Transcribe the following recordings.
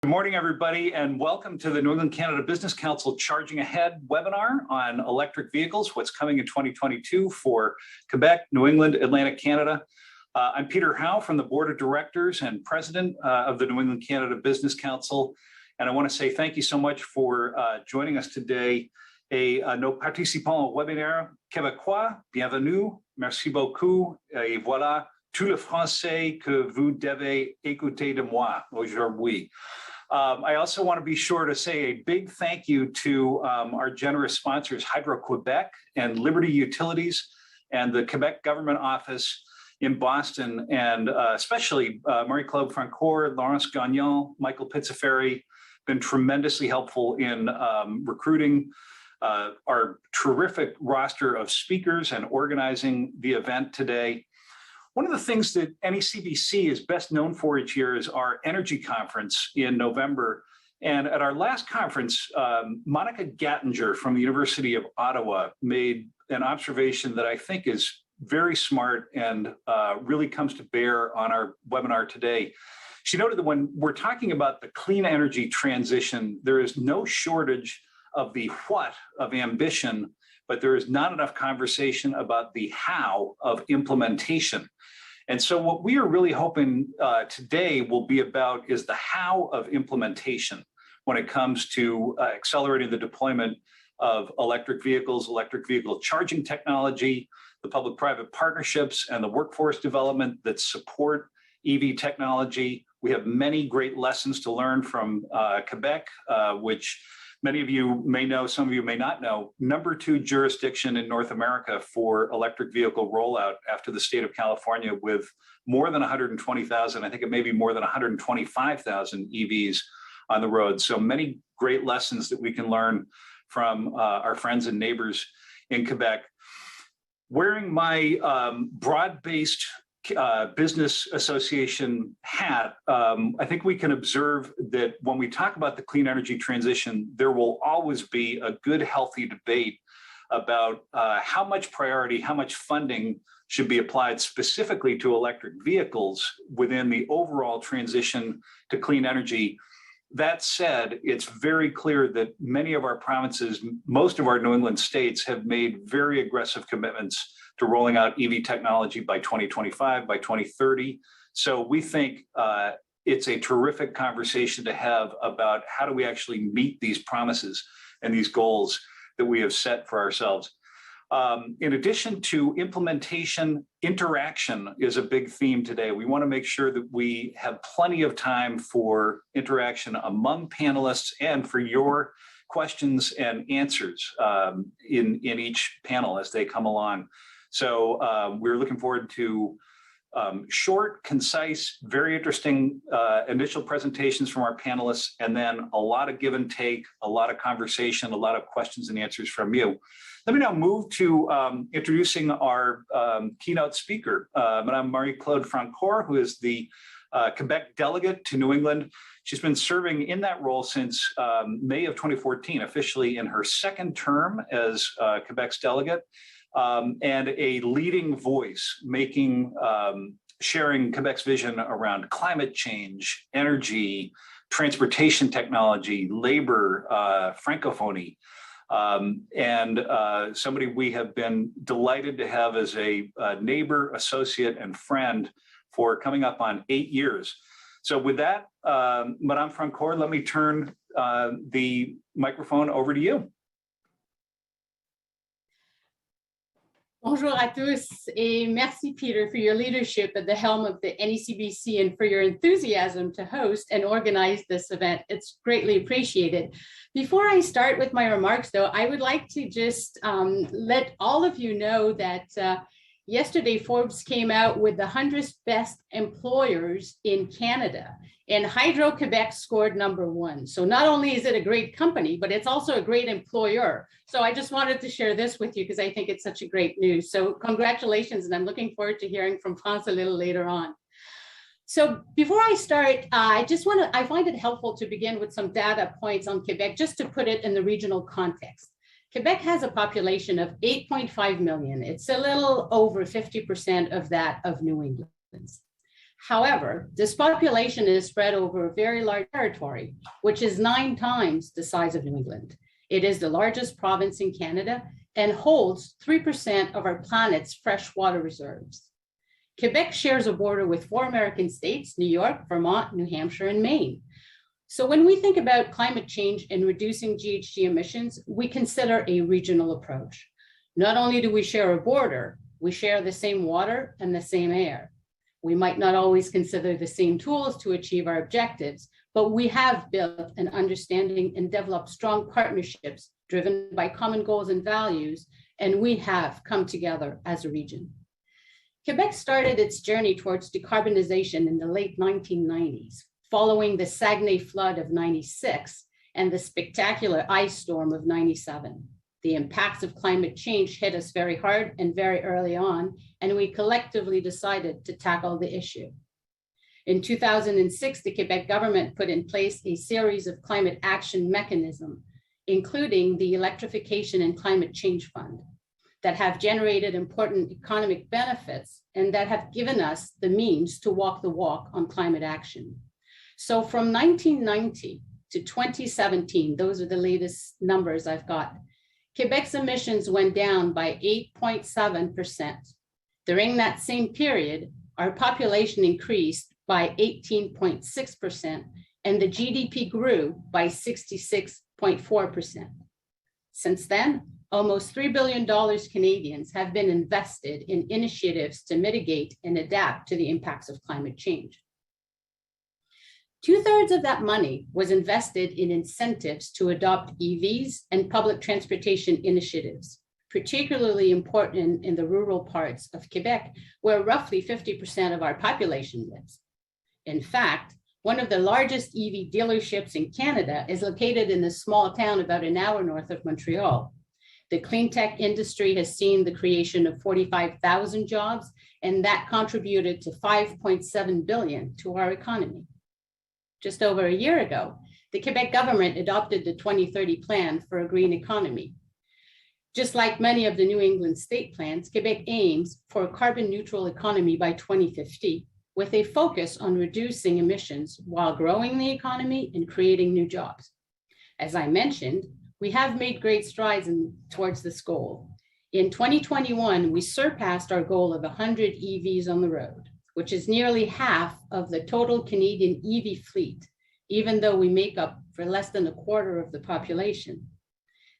Good morning, everybody, and welcome to the New England Canada Business Council Charging Ahead webinar on electric vehicles, what's coming in 2022 for Quebec, New England, Atlantic Canada. I'm Peter Howe from the Board of Directors and President of the New England Canada Business Council. And I want to say thank you so much for joining us today. Nos participants au webinaire québécois, bienvenue, merci beaucoup, et voilà tout le français que vous devez écouter de moi aujourd'hui. I also want to be sure to say a big thank you to our generous sponsors, Hydro-Québec and Liberty Utilities and the Quebec Government Office in Boston, and especially Marie-Claude Francoeur, Laurence Gagnon, Michael Pizzaferi, been tremendously helpful in recruiting our terrific roster of speakers and organizing the event today. One of the things that NECBC is best known for each year is our energy conference in November. And at our last conference, Monica Gattinger from the University of Ottawa made an observation that I think is very smart and really comes to bear on our webinar today. She noted that when we're talking about the clean energy transition, there is no shortage of the what of ambition, but there is not enough conversation about the how of implementation. And so what we are really hoping today will be about is the how of implementation when it comes to accelerating the deployment of electric vehicles, electric vehicle charging technology, the public-private partnerships, and the workforce development that support EV technology. We have many great lessons to learn from Quebec, which many of you may know, some of you may not know, #2 jurisdiction in North America for electric vehicle rollout after the state of California, with more than 120,000, I think it may be more than 125,000 EVs on the road. So many great lessons that we can learn from our friends and neighbors in Quebec. Wearing my broad-based business association hat, I think we can observe that when we talk about the clean energy transition, there will always be a good, healthy debate about how much priority, how much funding should be applied specifically to electric vehicles within the overall transition to clean energy. That said, it's very clear that many of our provinces, most of our New England states, have made very aggressive commitments to rolling out EV technology by 2025, by 2030. So we think it's a terrific conversation to have about how do we actually meet these promises and these goals that we have set for ourselves. In addition to implementation, interaction is a big theme today. We want to make sure that we have plenty of time for interaction among panelists and for your questions and answers in each panel as they come along. So we're looking forward to short, concise, very interesting initial presentations from our panelists, and then a lot of give and take, a lot of conversation, a lot of questions and answers from you. Let me now move to introducing our keynote speaker, Madame Marie-Claude Francoeur, who is the Quebec delegate to New England. She's been serving in that role since May of 2014, officially in her second term as Quebec's delegate. And a leading voice sharing Quebec's vision around climate change, energy, transportation technology, labor, francophonie, and somebody we have been delighted to have as a neighbor, associate, and friend for coming up on 8 years. So with that, Madame Francoeur, let me turn the microphone over to you. Bonjour à tous, et merci, Peter, for your leadership at the helm of the NECBC and for your enthusiasm to host and organize this event. It's greatly appreciated. Before I start with my remarks, though, I would like to just let all of you know that yesterday Forbes came out with the 100 best employers in Canada, and Hydro-Québec scored #1. So not only is it a great company, but it's also a great employer. So I just wanted to share this with you because I think it's such a great news. So congratulations, and I'm looking forward to hearing from France a little later on. So before I start, I find it helpful to begin with some data points on Quebec, just to put it in the regional context. Quebec has a population of 8.5 million. It's a little over 50% of that of New England's. However, this population is spread over a very large territory, which is 9 times the size of New England. It is the largest province in Canada and holds 3% of our planet's freshwater reserves. Quebec shares a border with 4 American states, New York, Vermont, New Hampshire, and Maine. So when we think about climate change and reducing GHG emissions, we consider a regional approach. Not only do we share a border, we share the same water and the same air. We might not always consider the same tools to achieve our objectives, but we have built an understanding and developed strong partnerships driven by common goals and values, and we have come together as a region. Quebec started its journey towards decarbonization in the late 1990s, following the Saguenay flood of '96 and the spectacular ice storm of '97. The impacts of climate change hit us very hard and very early on, and we collectively decided to tackle the issue. In 2006, the Quebec government put in place a series of climate action mechanisms, including the Electrification and Climate Change Fund, that have generated important economic benefits and that have given us the means to walk the walk on climate action. So from 1990 to 2017, those are the latest numbers I've got, Quebec's emissions went down by 8.7%. During that same period, our population increased by 18.6%, and the GDP grew by 66.4%. Since then, almost $3 billion Canadians have been invested in initiatives to mitigate and adapt to the impacts of climate change. 2/3 of that money was invested in incentives to adopt EVs and public transportation initiatives, particularly important in the rural parts of Quebec, where roughly 50% of our population lives. In fact, one of the largest EV dealerships in Canada is located in a small town about an hour north of Montreal. The clean tech industry has seen the creation of 45,000 jobs, and that contributed to $5.7 billion to our economy. Just over a year ago, the Quebec government adopted the 2030 plan for a green economy. Just like many of the New England state plans, Quebec aims for a carbon neutral economy by 2050, with a focus on reducing emissions while growing the economy and creating new jobs. As I mentioned, we have made great strides towards this goal. In 2021, we surpassed our goal of 100 EVs on the road, which is nearly half of the total Canadian EV fleet, even though we make up for less than a quarter of the population.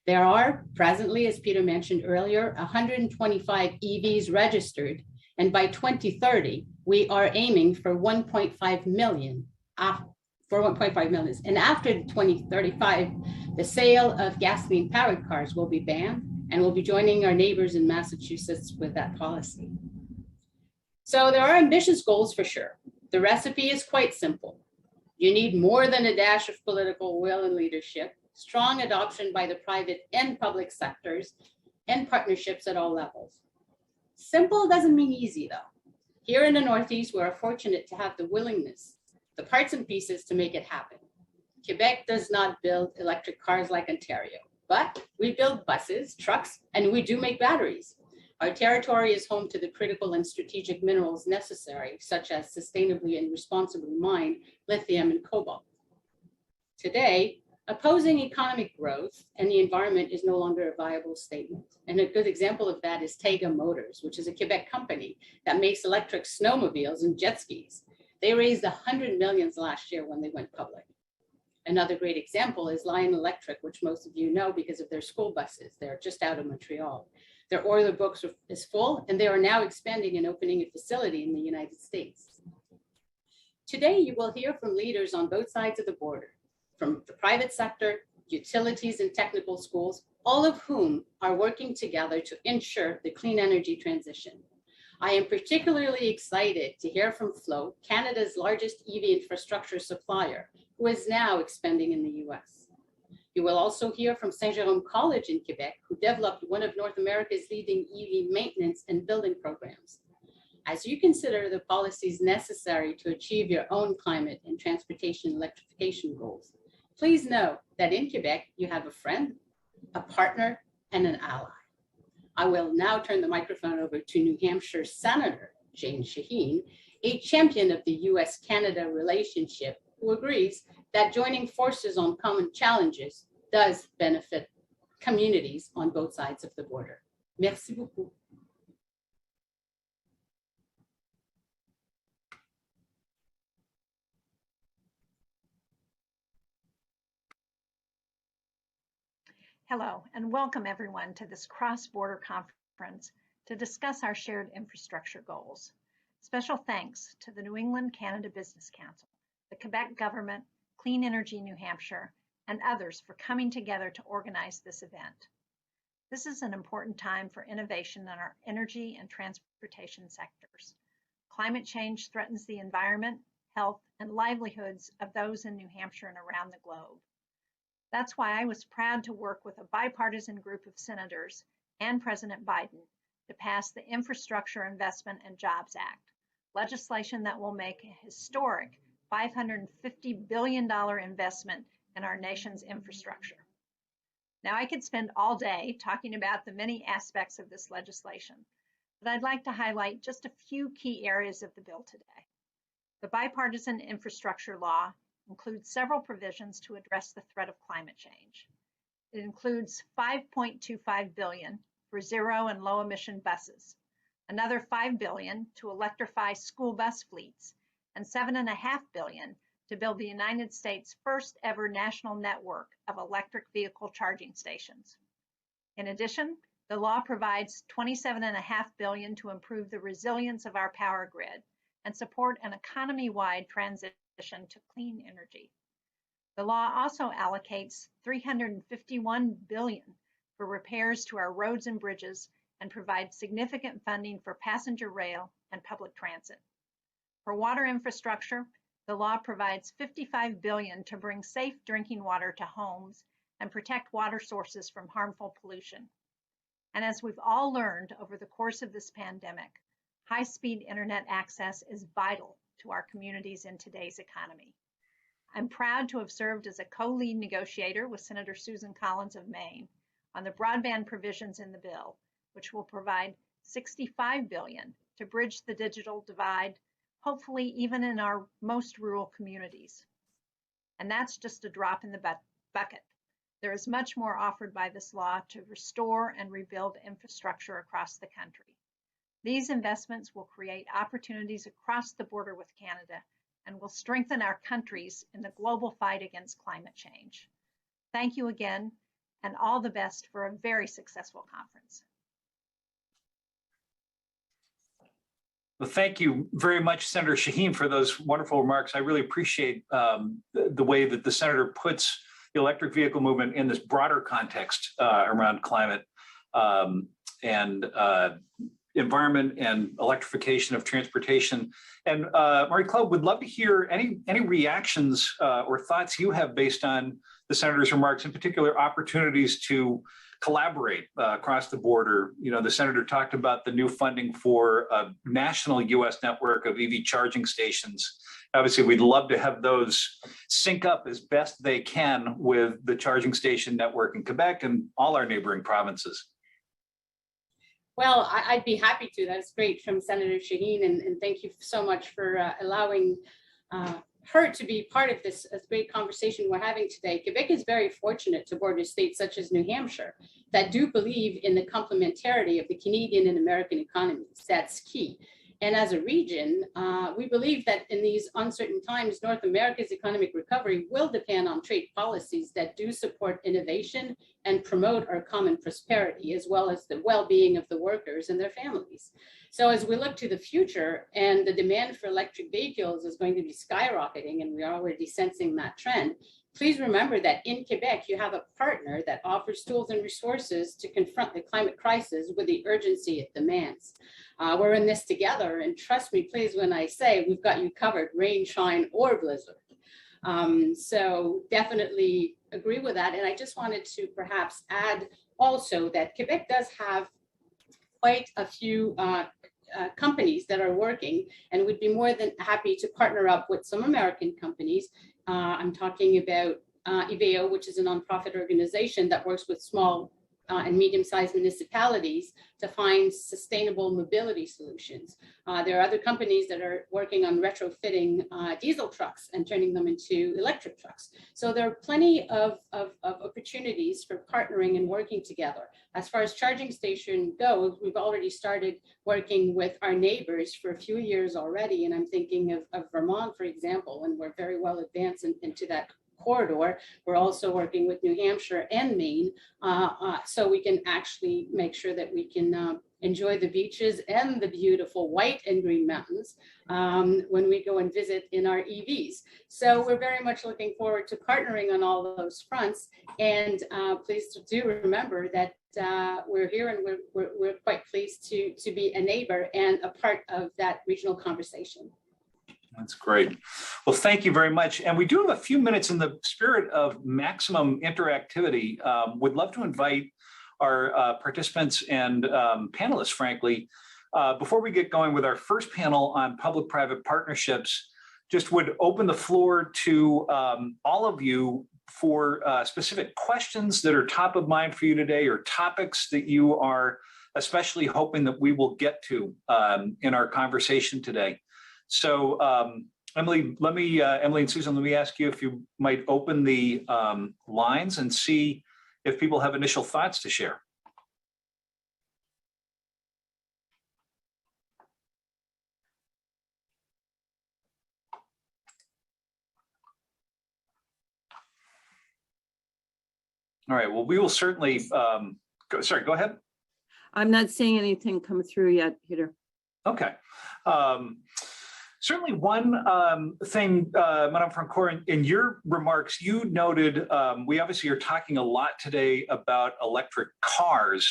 There are presently, as Peter mentioned earlier, 125 EVs registered, and by 2030, we are aiming for 1.5 million. And after 2035, the sale of gasoline-powered cars will be banned, and we'll be joining our neighbors in Massachusetts with that policy. So there are ambitious goals for sure. The recipe is quite simple. You need more than a dash of political will and leadership, strong adoption by the private and public sectors, and partnerships at all levels. Simple doesn't mean easy though. Here in the Northeast, we are fortunate to have the willingness, the parts and pieces to make it happen. Quebec does not build electric cars like Ontario, but we build buses, trucks, and we do make batteries. Our territory is home to the critical and strategic minerals necessary, such as sustainably and responsibly mined lithium and cobalt. Today, opposing economic growth and the environment is no longer a viable statement. And a good example of that is Taiga Motors, which is a Quebec company that makes electric snowmobiles and jet skis. They raised $100 million last year when they went public. Another great example is Lion Electric, which most of you know because of their school buses. They're just out of Montreal. Their order books is full, and they are now expanding and opening a facility in the United States. Today, you will hear from leaders on both sides of the border, from the private sector, utilities, and technical schools, all of whom are working together to ensure the clean energy transition. I am particularly excited to hear from Flow, Canada's largest EV infrastructure supplier, who is now expanding in the US. You will also hear from Saint-Jérôme College in Quebec, who developed one of North America's leading EV maintenance and building programs. As you consider the policies necessary to achieve your own climate and transportation electrification goals, please know that in Quebec, you have a friend, a partner, and an ally. I will now turn the microphone over to New Hampshire Senator Jane Shaheen, a champion of the US-Canada relationship, who agrees that joining forces on common challenges does benefit communities on both sides of the border. Merci beaucoup. Hello, and welcome everyone to this cross-border conference to discuss our shared infrastructure goals. Special thanks to the New England Canada Business Council, the Quebec government, Clean Energy New Hampshire, and others for coming together to organize this event. This is an important time for innovation in our energy and transportation sectors. Climate change threatens the environment, health, and livelihoods of those in New Hampshire and around the globe. That's why I was proud to work with a bipartisan group of senators and President Biden to pass the Infrastructure Investment and Jobs Act, legislation that will make a historic $550 billion investment in our nation's infrastructure. Now, I could spend all day talking about the many aspects of this legislation, but I'd like to highlight just a few key areas of the bill today. The bipartisan infrastructure law includes several provisions to address the threat of climate change. It includes $5.25 billion for zero and low emission buses, another $5 billion to electrify school bus fleets, and $7.5 billion to build the United States' first ever national network of electric vehicle charging stations. In addition, the law provides $27.5 billion to improve the resilience of our power grid and support an economy-wide transition to clean energy. The law also allocates $351 billion for repairs to our roads and bridges and provides significant funding for passenger rail and public transit. For water infrastructure, the law provides $55 billion to bring safe drinking water to homes and protect water sources from harmful pollution. And as we've all learned over the course of this pandemic, high-speed internet access is vital to our communities in today's economy. I'm proud to have served as a co-lead negotiator with Senator Susan Collins of Maine on the broadband provisions in the bill, which will provide $65 billion to bridge the digital divide, hopefully even in our most rural communities. And that's just a drop in the bucket. There is much more offered by this law to restore and rebuild infrastructure across the country. These investments will create opportunities across the border with Canada and will strengthen our countries in the global fight against climate change. Thank you again, and all the best for a very successful conference. Well, thank you very much, Senator Shaheen, for those wonderful remarks. I really appreciate the way that the Senator puts the electric vehicle movement in this broader context around climate and environment and electrification of transportation. And Marie-Claude, would love to hear any reactions or thoughts you have based on the Senator's remarks, in particular opportunities to collaborate across the border. You know, the Senator talked about the new funding for a national US network of EV charging stations. Obviously, we'd love to have those sync up as best they can with the charging station network in Quebec and all our neighboring provinces. Well, I'd be happy to. That's great from Senator Shaheen, and thank you so much for allowing her to be part of this great conversation we're having today. Quebec is very fortunate to border states such as New Hampshire that do believe in the complementarity of the Canadian and American economies. That's key. And as a region, we believe that in these uncertain times, North America's economic recovery will depend on trade policies that do support innovation and promote our common prosperity, as well as the well-being of the workers and their families. So as we look to the future, and the demand for electric vehicles is going to be skyrocketing, and we're already sensing that trend, please remember that in Quebec, you have a partner that offers tools and resources to confront the climate crisis with the urgency it demands. We're in this together, and trust me, please, when I say we've got you covered, rain, shine, or blizzard. So definitely agree with that. And I just wanted to perhaps add also that Quebec does have quite a few companies that are working, and would be more than happy to partner up with some American companies. I'm talking about IVEO, which is a nonprofit organization that works with small and medium-sized municipalities to find sustainable mobility solutions. There are other companies that are working on retrofitting diesel trucks and turning them into electric trucks. So there are plenty of opportunities for partnering and working together. As far as charging station goes, we've already started working with our neighbors for a few years already. And I'm thinking of Vermont, for example, and we're very well advanced into that corridor. We're also working with New Hampshire and Maine, so we can actually make sure that we can enjoy the beaches and the beautiful white and green mountains when we go and visit in our EVs. So we're very much looking forward to partnering on all of those fronts. And please do remember that we're here, and we're quite pleased to be a neighbor and a part of that regional conversation. That's great. Well, thank you very much. And we do have a few minutes in the spirit of maximum interactivity. Would love to invite our participants and panelists, frankly, before we get going with our first panel on public-private partnerships, just would open the floor to all of you for specific questions that are top of mind for you today, or topics that you are especially hoping that we will get to in our conversation today. So Emily and Susan, let me ask you if you might open the lines and see if people have initial thoughts to share. All right, well, we will certainly, go ahead. I'm not seeing anything come through yet, Peter. Okay. Certainly one thing, Madame Francoeur, in your remarks, you noted, we obviously are talking a lot today about electric cars,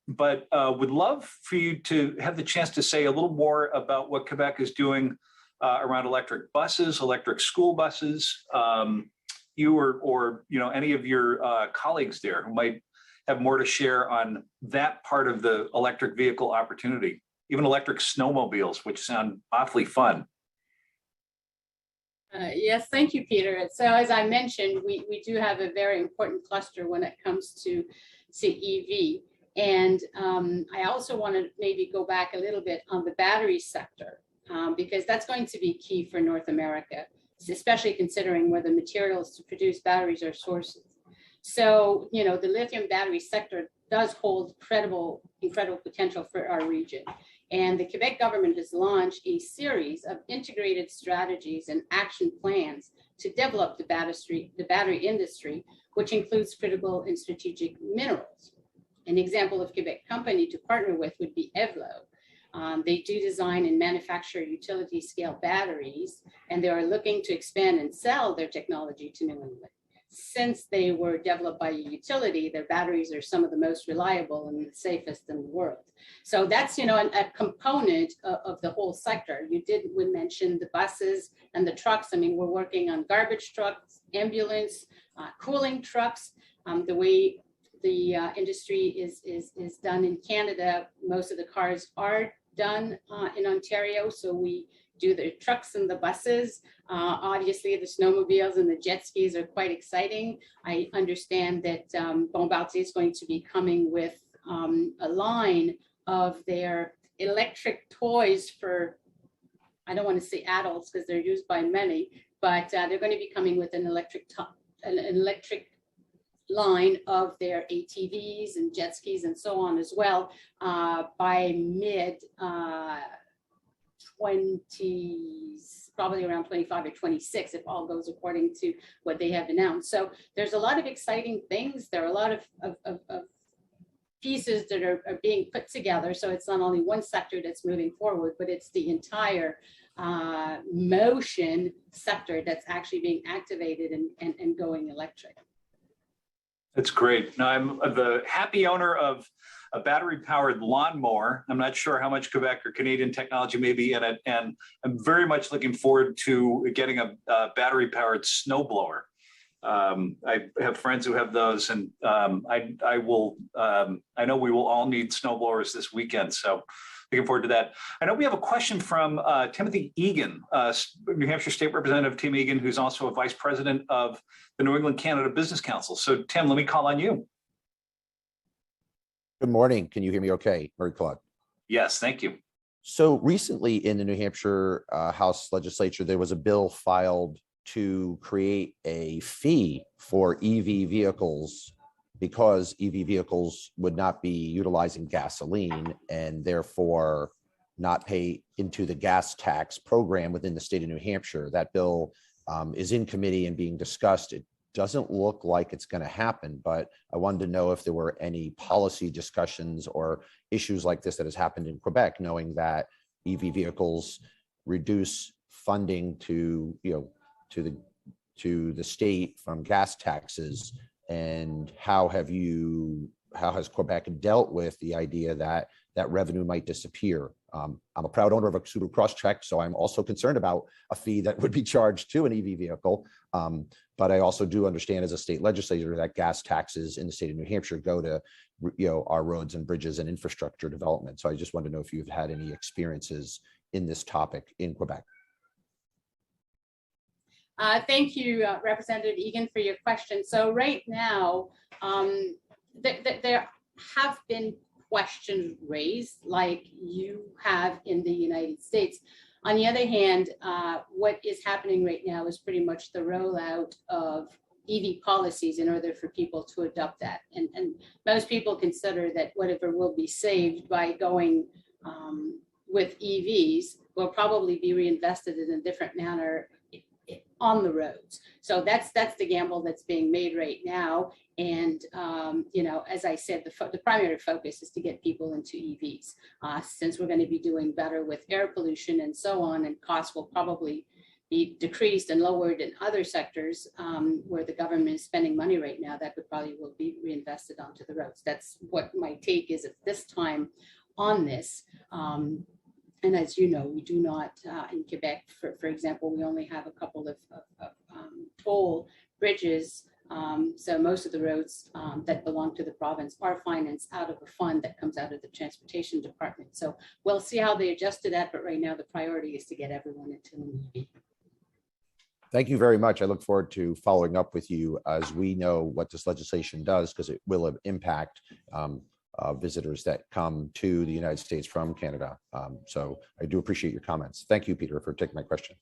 but would love for you to have the chance to say a little more about what Quebec is doing around electric buses, electric school buses, you or any of your colleagues there who might have more to share on that part of the electric vehicle opportunity. Even electric snowmobiles, which sound awfully fun. Yes, thank you, Peter. So as I mentioned, we do have a very important cluster when it comes to EV. And I also want to maybe go back a little bit on the battery sector, because that's going to be key for North America, especially considering where the materials to produce batteries are sourced. So, the lithium battery sector does hold incredible potential for our region. And the Quebec government has launched a series of integrated strategies and action plans to develop the battery industry, which includes critical and strategic minerals. An example of Quebec company to partner with would be Evlo. They do design and manufacture utility scale batteries, and they are looking to expand and sell their technology to New England. Since they were developed by a utility, their batteries are some of the most reliable and the safest in the world. So that's, a component of the whole sector. We mention the buses and the trucks. I mean, we're working on garbage trucks, ambulance, cooling trucks. The way the industry is done in Canada, most of the cars are done in Ontario. So we do the trucks and the buses. Obviously, the snowmobiles and the jet skis are quite exciting. I understand that Bombardier is going to be coming with a line of their electric toys for, I don't want to say adults because they're used by many, but they're going to be coming with an electric line of their ATVs and jet skis and so on as well by mid 20s, probably around 25 or 26, if all goes according to what they have announced. So there's a lot of exciting things. There are a lot of pieces that are being put together. So it's not only one sector that's moving forward, but it's the entire motion sector that's actually being activated and going electric. That's great. Now, I'm the happy owner of a battery-powered lawnmower. I'm not sure how much Quebec or Canadian technology may be in it, and I'm very much looking forward to getting a battery-powered snowblower. I have friends who have those, and I know we will all need snowblowers this weekend, so looking forward to that. I know we have a question from Timothy Egan, New Hampshire State Representative Tim Egan, who's also a Vice President of the New England Canada Business Council. So Tim, let me call on you. Good morning. Can you hear me okay, Marie-Claude? Yes, thank you. So recently in the New Hampshire House Legislature, there was a bill filed to create a fee for EV vehicles because EV vehicles would not be utilizing gasoline and therefore not pay into the gas tax program within the state of New Hampshire. That bill is in committee and being discussed. It doesn't look like it's going to happen, but I wanted to know if there were any policy discussions or issues like this that has happened in Quebec, knowing that EV vehicles reduce funding to the state from gas taxes, and how has Quebec dealt with the idea that that revenue might disappear? I'm a proud owner of a Subaru Crosstrek, so I'm also concerned about a fee that would be charged to an EV vehicle. But I also do understand as a state legislator that gas taxes in the state of New Hampshire go to our roads and bridges and infrastructure development. So I just wanted to know if you've had any experiences in this topic in Quebec. Thank you, Representative Egan, for your question. So right now, there have been questions raised like you have in the United States. On the other hand, what is happening right now is pretty much the rollout of EV policies in order for people to adopt that. And most people consider that whatever will be saved by going with EVs will probably be reinvested in a different manner on the roads. So that's the gamble that's being made right now. And, as I said, the primary focus is to get people into EVs, since we're going to be doing better with air pollution and so on, and costs will probably be decreased and lowered in other sectors where the government is spending money right now that would probably will be reinvested onto the roads. That's what my take is at this time on this. And as you know, we do not, in Quebec, for example, we only have a couple of toll bridges. So most of the roads that belong to the province are financed out of a fund that comes out of the transportation department. So we'll see how they adjust to that. But right now, the priority is to get everyone into an EV. Thank you very much. I look forward to following up with you as we know what this legislation does, because it will impact visitors that come to the United States from Canada. So I do appreciate your comments. Thank you, Peter, for taking my question.